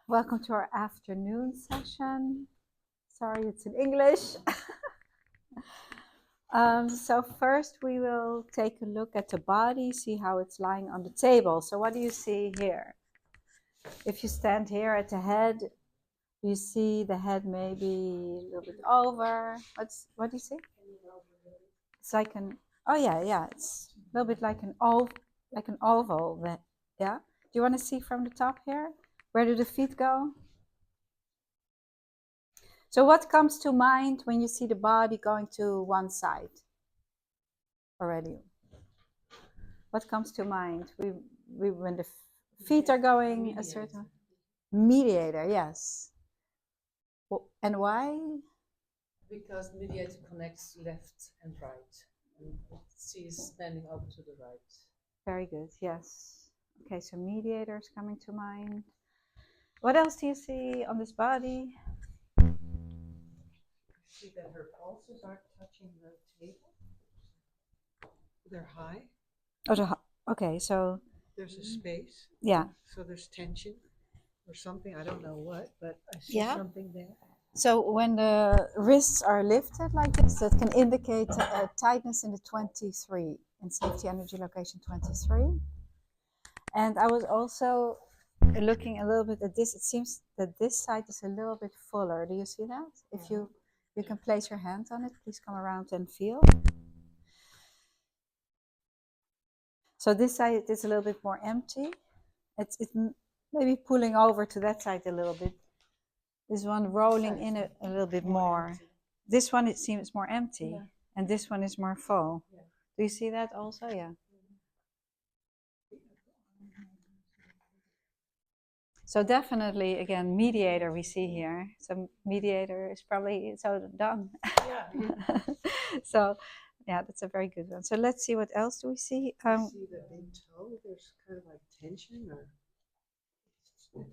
Welcome to our afternoon session. Sorry, it's in English. So first we will take a look at the body, see how it's lying on the table. So what do you see here? If you stand here at the head, you see the head maybe a little bit over. What do you see? It's like it's a little bit like an oval. Yeah. Do you want to see from the top here? Where do the feet go? So what comes to mind when you see the body going to one side already? What comes to mind? We when the feet are going a certain mediator, yes. And why? Because mediator connects left and right. And she's standing up to the right. Very good, yes. Okay, so mediator is coming to mind. What else do you see on this body? See that her pulses are touching the table. They're high. Okay, so there's a space. Yeah. So there's tension or something. I don't know what, but I see something there. So when the wrists are lifted like this, that can indicate tightness in the 23, in safety energy location 23. And I was also looking a little bit at this. It seems that this side is a little bit fuller. Do you see that? If you can place your hand on it, please come around and feel. So this side is a little bit more empty. It's maybe pulling over to that side a little bit. This one rolling in a little bit more. Empty. This one, it seems more empty, and this one is more full. Do you see that also? Yeah. So definitely, again, mediator we see here. So mediator is probably so done. Yeah. So, yeah, that's a very good one. So let's see what else do we see. See the big toe. There's kind of like tension, or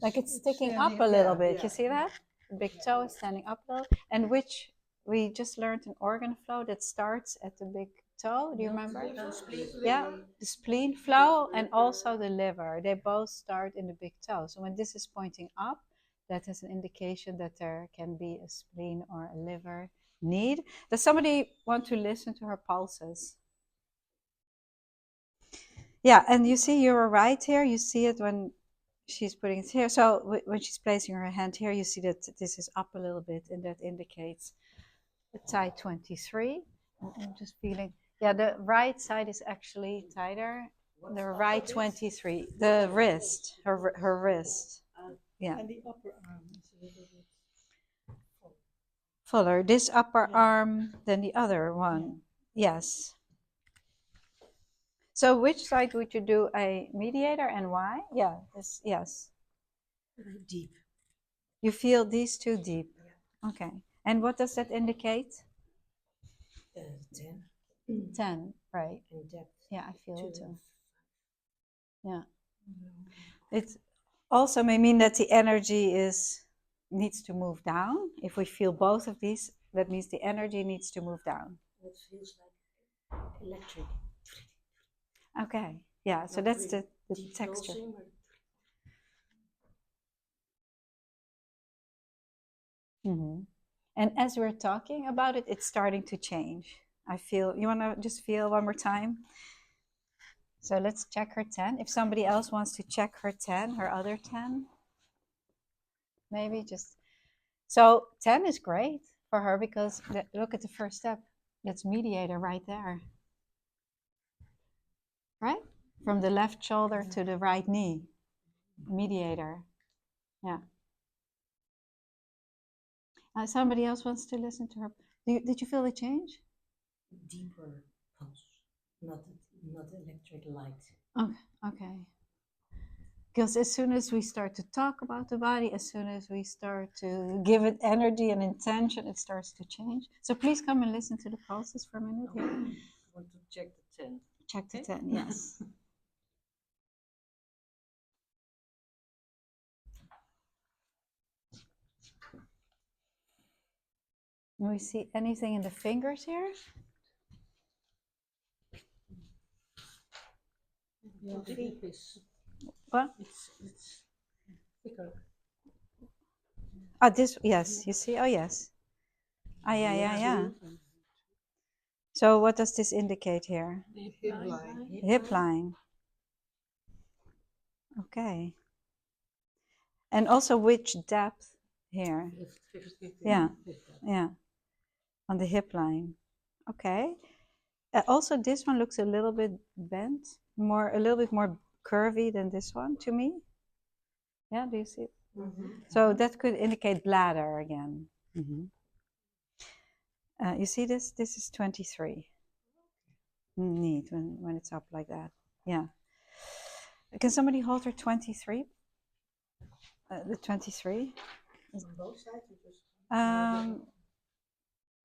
like it's sticking up a little bit. You see that? The big toe is standing up a little, and which we just learned in organ flow that starts at the big toe. Do you remember? Yeah, the spleen flow and also the liver. They both start in the big toe. So when this is pointing up, that is an indication that there can be a spleen or a liver need. Does somebody want to listen to her pulses? Yeah, and you see you're right here. You see it when she's putting it here. So when she's placing her hand here, you see that this is up a little bit, and that indicates a tight 23. I'm just feeling, yeah, the right side is actually tighter. The right 23, the wrist, her wrist. Yeah. And the upper arm is a little bit fuller. This upper arm than the other one. Yes. So which side would you do a mediator and why? Yeah, yes. deep. You feel these two deep. Okay. And what does that indicate? 10. 10, right. In depth. Yeah, I feel it too. Yeah. It also may mean that the energy needs to move down. If we feel both of these, that means the energy needs to move down. It feels like electric. Okay. Yeah, so that's the texture. Mm-hmm. And as we're talking about it, it's starting to change. I feel, you want to just feel one more time? So let's check her 10. If somebody else wants to check her 10, her other 10, maybe just. So 10 is great for her because look at the first step. That's mediator right there. Right? From the left shoulder to the right knee. Mediator. Yeah. Somebody else wants to listen to her. Did you feel the change? Deeper pulse, not electric light. Okay. Because as soon as we start to talk about the body, as soon as we start to give it energy and intention, it starts to change. So please come and listen to the pulses for a minute here. I want to check the 10. Check the 10, yes. Do we see anything in the fingers here? Yeah, the hip is. What? It's thicker. Ah, this, yes, you see? Oh, yes. Ah, yeah. So what does this indicate here? Hip line. Hip line. Okay. And also which depth here? 50. Yeah, yeah, on the hip line. Okay. Also, this one looks a little bit bent, a little bit more curvy than this one to me. Yeah, do you see it? So that could indicate bladder again. You see this? This is 23. Neat when it's up like that. Yeah. Can somebody hold her 23? The 23? On both sides or just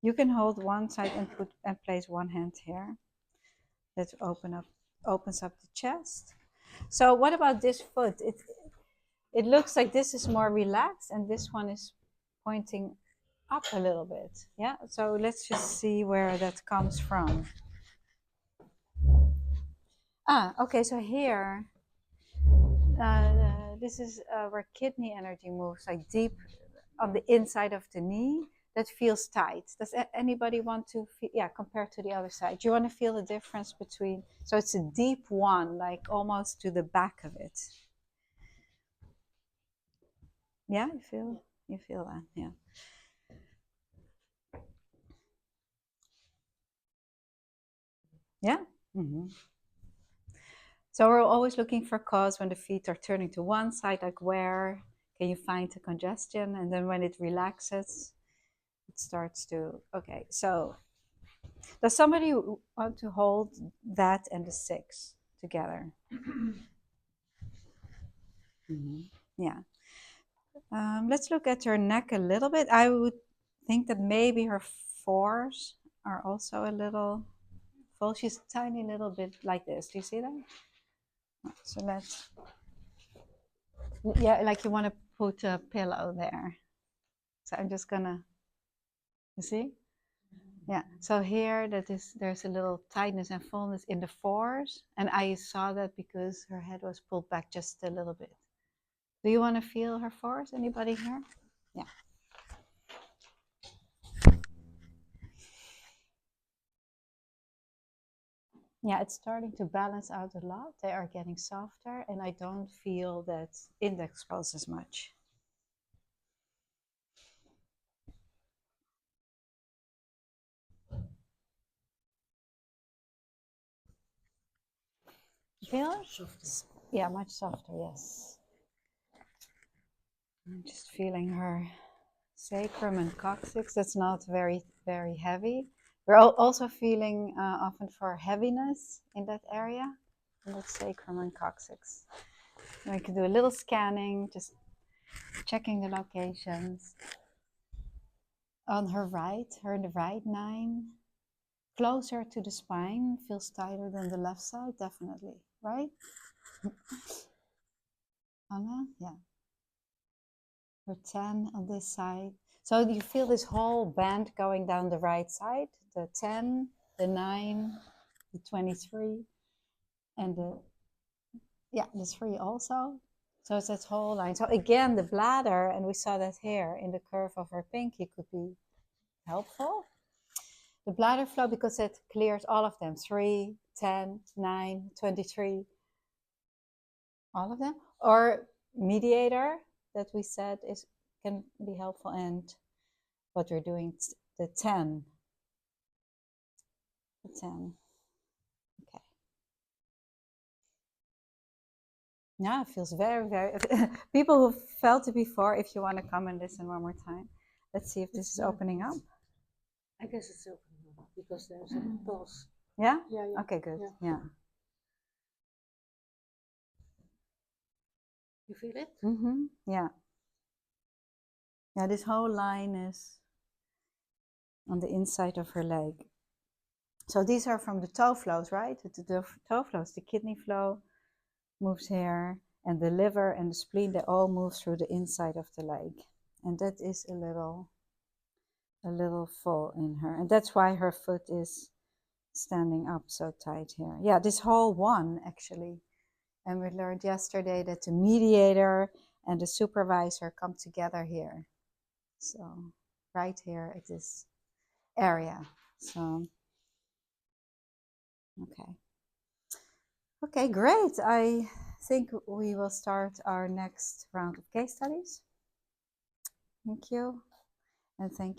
You can hold one side and place one hand here. That opens up the chest. So what about this foot? It looks like this is more relaxed and this one is pointing up a little bit. Yeah. So let's just see where that comes from. Okay. So here, this is where kidney energy moves, like deep on the inside of the knee. That feels tight. Does anybody want to feel, yeah, compared to the other side? Do you want to feel the difference between, so it's a deep one, like almost to the back of it. Yeah, you feel that, yeah. Yeah. So we're always looking for cause when the feet are turning to one side, like where can you find the congestion? And then when it relaxes, it starts to, okay. So does somebody want to hold that and the 6 together? Yeah. Let's look at her neck a little bit. I would think that maybe her 4s are also a little full. She's a tiny little bit like this. Do you see that? So let's, yeah, like you want to put a pillow there. So I'm just gonna, you see? Yeah. So here there's a little tightness and fullness in the 4s, and I saw that because her head was pulled back just a little bit. Do you want to feel her 4s? Anybody here? Yeah. Yeah, it's starting to balance out a lot. They are getting softer, and I don't feel that index pulse as much. Feel it? softer. Yeah, much softer, yes. I'm just feeling her sacrum and coccyx. That's not very, very heavy. We're also feeling often for heaviness in that area, in that sacrum and coccyx. And we can do a little scanning, just checking the locations. On her right, the right 9, closer to the spine, feels tighter than the left side, definitely, right? Anna, yeah. Her 10 on this side. So you feel this whole band going down the right side, the 10, the 9, the 23, and the 3 also. So it's that whole line. So again, the bladder, and we saw that here in the curve of her pinky, could be helpful. The bladder flow, because it clears all of them, 3, 10, 9, 23, all of them. Or mediator, that we said can be helpful, and what we're doing, the 10. The 10. Okay. Yeah, it feels very, very. People who felt it before, if you want to come and listen one more time, let's see if this is opening up. I guess it's opening up because there's a pulse. Yeah? Yeah. Okay, good. Yeah. You feel it? Yeah. Yeah, this whole line is on the inside of her leg. So these are from the toe flows, right? The toe flows, the kidney flow moves here, and the liver and the spleen, they all move through the inside of the leg. And that is a little full in her. And that's why her foot is standing up so tight here. Yeah, this whole one actually. And we learned yesterday that the mediator and the supervisor come together here. So right here at this area. So, okay. Okay, great. I think we will start our next round of case studies. Thank you. And thank you.